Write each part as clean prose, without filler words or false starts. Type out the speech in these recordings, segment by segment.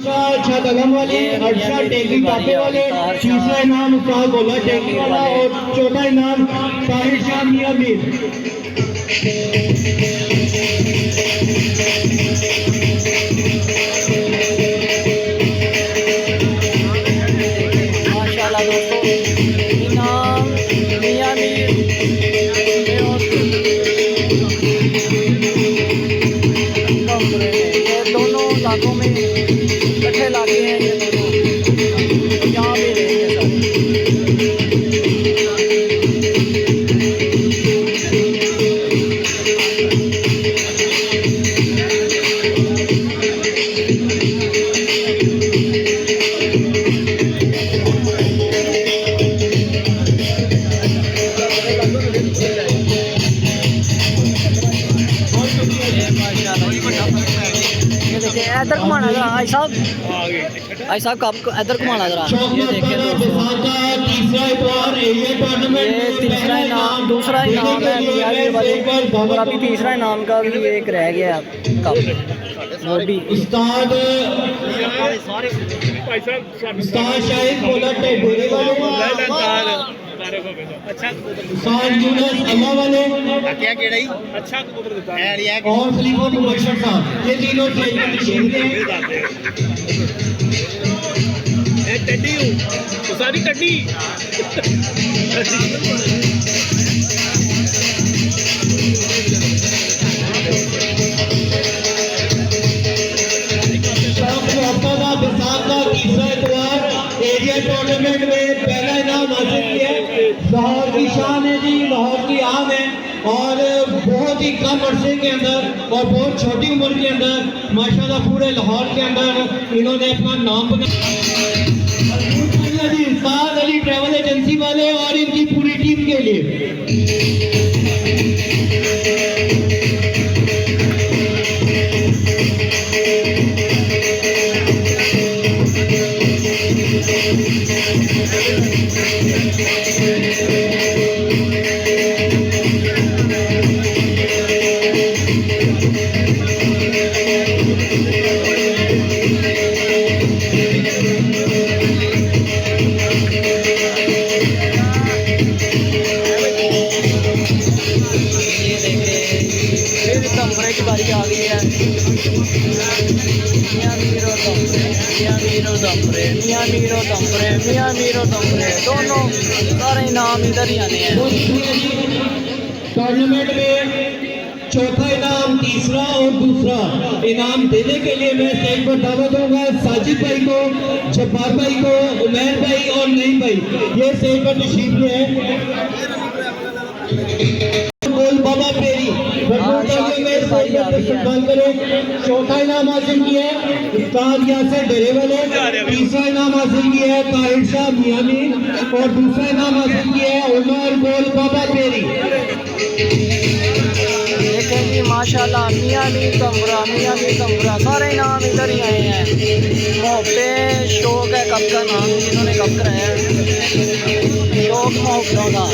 दलम वाले, अर्शा टेकी कापे वाले, तीसरा इनाम उस्ताद बोला टेकी वाला और चौथा इनाम ताहिर शाह मियां मीर। माशाल्लाह दोस्तों, इनाम मियां मीर ये दोनों इलाकों में इकट्ठे लाके हैं। ये दोनों यहाँ पे रहेंगे इधर घुमाना जरा भाई साहब कब इधर घुमाना जरा। ये देखिए दोस्तों, ये तीसरा इनाम, दूसरा इनाम है मियां मीर वाले और अभी तीसरा इनाम का भी एक रह गया कप, वो भी उस्ताद शाहिद बोला टेबोरे वाले, वाले क्या केड़ा अच्छा कबूतर देता है और खलीफा मुबशर साहब, ये तीनों टड्डी सारी टड्डी एरिया टूर्नामेंट में पहला इनाम हासिल किया। लाहौर की शान है जी, लाहौर की आम है और बहुत ही कम अरसे के अंदर और बहुत छोटी उम्र के अंदर माशाल्लाह पूरे लाहौर के अंदर इन्होंने अपना नाम बनाया जी। साद अली ट्रैवल एजेंसी वाले और इनकी पूरी टीम के लिए दमरे की बारी आ गई है। मियां मीर और दमरे, मियां मीर और दमरे, मियां मीर और दमरे, मियां मीर और दमरे, दोनों सारे इनाम इधर ही आने हैं। टूर्नामेंट में चौथा इनाम, तीसरा और दूसरा इनाम देने के लिए मैं स्टेज पर दावत दूंगा साजिद भाई को, जब्बार भाई को, उमैर भाई और नईम भाई, ये स्टेज पर तशरीफ ले हैं। बाबा पेरी चौथा इनाम हासिल किया है उस्ताद यासिर डेरे वाले, तीसरा इनाम हासिल किया है ताहिर शाह मियां मीर और दूसरा इनाम हासिल किया है उमर गोल बाबा पेरी। देखें जी माशाल्लाह, मियां मीर तमरा सारे इनाम इधर ही आए हैं। मोहब्बे शौक है कब का नाम इन्होंने कब कराया है, शौक मोहब्बतों का।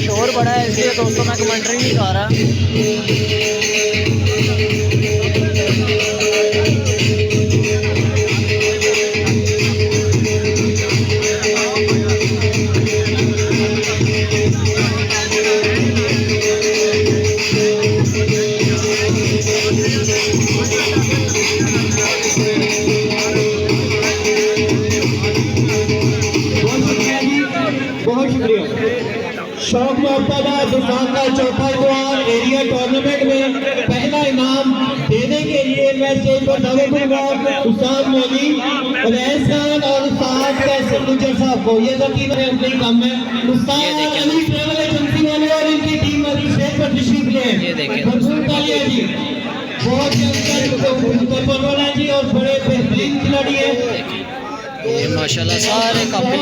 शोर बड़ा है इसलिए दोस्तों मैं कमेंट्री नहीं कर रहा। बहुत शुक्रिया। शौक मोहब्बत का चौथा द्वार एरिया टूर्नामेंट में पहला इनाम देने के लिए मैं स्टेज पर दावत दूंगा उस्ताद मौली अवैस खान और उस्ताद कैसर गुजर साहब को। ये सब तीनों अपने काम में उस्ताद अली ट्रैवल एजेंसी वाले और इनकी टीम वाली स्टेज पर तशरीफ ले भरपूर तालियां जी। बहुत परवाना जी और बड़े बेहतरीन खिलाड़ी है ये माशाल्लाह सारे काफी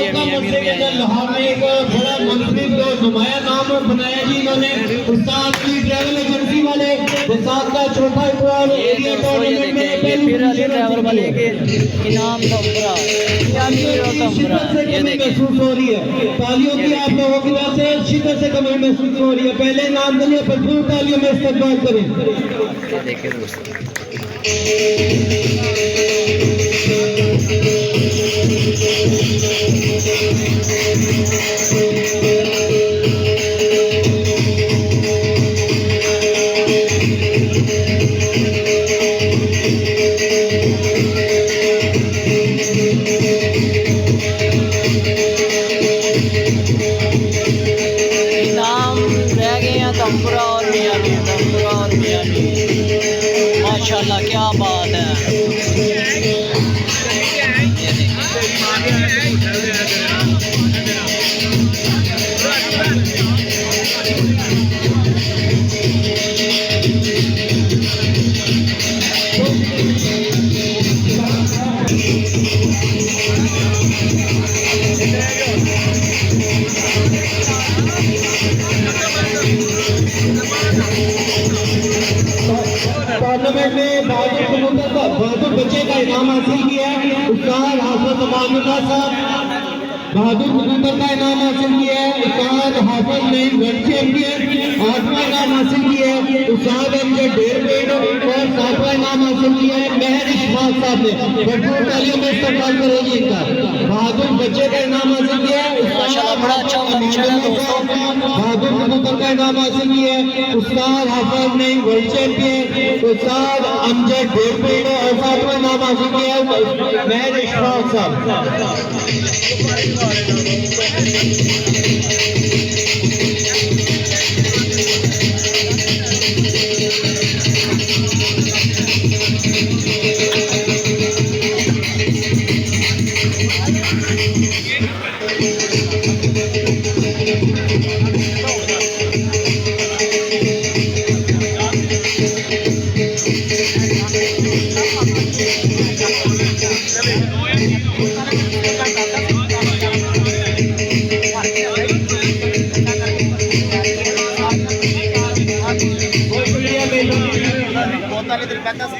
लाहौर में एक बड़ा मंसूब और नुमाया नाम बनाया जी इन्होंने उस्ताद की ट्रैवल एजेंसी वाले। उस्ताद का चौथा इनाम एरिया टूर्नामेंट में फिर अली ट्रैवल वाले के इनाम तमरा, मियां मीर और तमरा ये महसूस हो रही है। तालियों की आप लोगों की तरफ से शिद्दत से कमी महसूस हो रही है। पहले इनाम के लिए भरपूर तालियों में इस्तेमाल करें। देखिए दोस्तों टूर्नामेंट में बहादुर बच्चे का इनाम हासिल किया है उस्ताद हाफिज अमानुल्लाह साहब। बहादुर कबूतर का इनाम हासिल किया है उस्ताद हाफिज नईम वर्ल्ड चैंपियन। 8वां इनाम हासिल किया है उस्ताद अमजद डेरपेट और 7वां इनाम हासिल किया है महर इशफाक साहब ने। भरपूर तालियों में इस्तेमाल करेंगे इनका। बहादुर बच्चे का इनाम हासिल किया है माशाल्लाह बड़ा अच्छा फंक्शन है दोस्तों। बहादुर कबूतर का इनाम हासिल किया है उस्ताद हाफिज नईम वर्ल्ड चैंपियन उस्ताद अमजद डेरपेट और 7वां इनाम हासिल किया है महर इशफाक साहब।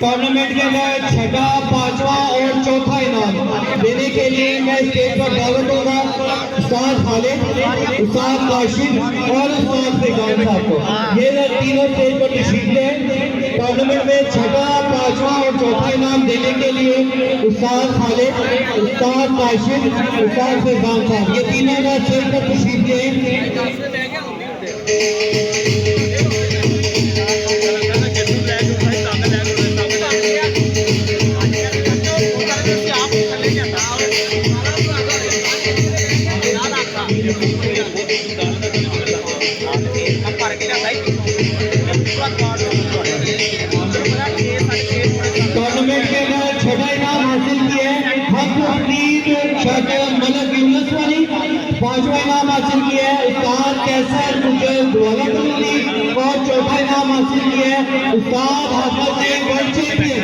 टूर्नामेंट के अंदर 6वां, 5वां और 4था इनाम देने के लिए मैं स्टेज पर दावत दूंगा उस्ताद खालिद, उस्ताद काशिफ और उस्ताद फैजान साहब को। ये तीनों स्टेज पर तशरीफ लें। टूर्नामेंट में 6वां, 5वां और 4था इनाम देने के लिए उस्ताद खालिद, उस्ताद काशिफ, उस्ताद फैजान साहब ये तीनों का स्टेज पर तशरीफ लें। टूर्नामेंट के अंदर 6वां इनाम हासिल किया है मलक यूनुस वाली। 5वां इनाम हासिल किया है उस्ताद कैसर मुजल दुआला और 4था इनाम हासिल किया है उस्ताद हाफिज वर्ल्ड चैंपियन।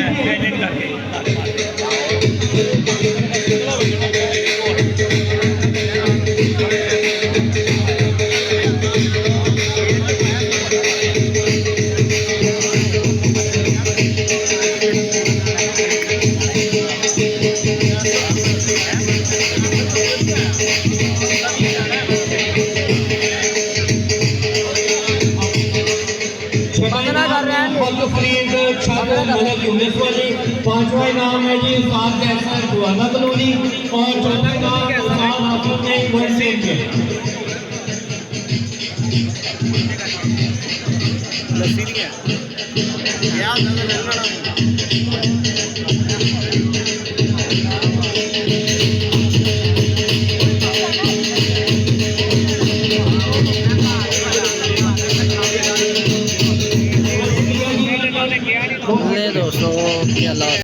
पांचवा इनाम है जी उस्ताद कैसर दुआला कॉलोनी और चौथा इनाम उस्ताद हाफिज ने वर्ल्ड दोस्तों